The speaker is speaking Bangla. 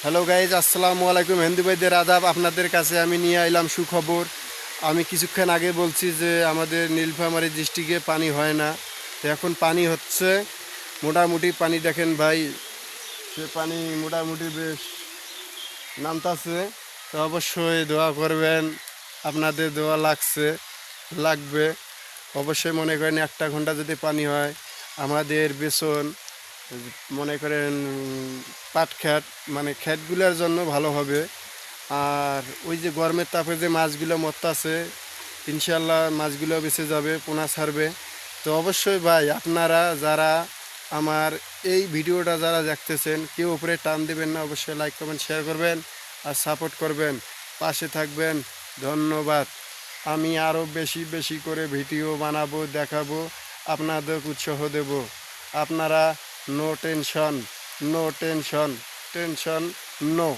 হ্যালো গাইজ, আসসালামু আলাইকুম। হিন্দু ভাইদের আদাব। আপনাদের কাছে আমি নিয়ে এলাম সুখবর। আমি কিছুক্ষণ আগে বলছি যে আমাদের নীলফামারী ডিস্ট্রিক্টে পানি হয় না, তো এখন পানি হচ্ছে। মোটামুটি পানি দেখেন ভাই, সে পানি মোটামুটি বেশ নামতাছে। তো অবশ্যই দোয়া করবেন, আপনাদের দোয়া লাগবে। অবশ্যই মনে করেন 1 ঘন্টা যদি পানি হয় আমাদের বেসন, মনে করেন পাট খ্যাত, মানে খ্যাতগুলোর জন্য ভালো হবে। আর ওই যে গরমের তাপে যে মাছগুলো মরতাছে, ইনশাল্লাহ মাছগুলো বেঁচে যাবে, পোনা ছাড়বে। তো অবশ্যই ভাই, আপনারা যারা আমার এই ভিডিওটা যারা দেখতেছেন, কেউ উপরে টান দেবেন না, অবশ্যই লাইক কমেন্ট শেয়ার করবেন আর সাপোর্ট করবেন, পাশে থাকবেন। ধন্যবাদ। আমি আরও বেশি বেশি করে ভিডিও বানাবো, দেখাবো, আপনাদের উৎসাহ দেব। আপনারা no tension, no tension, tension no.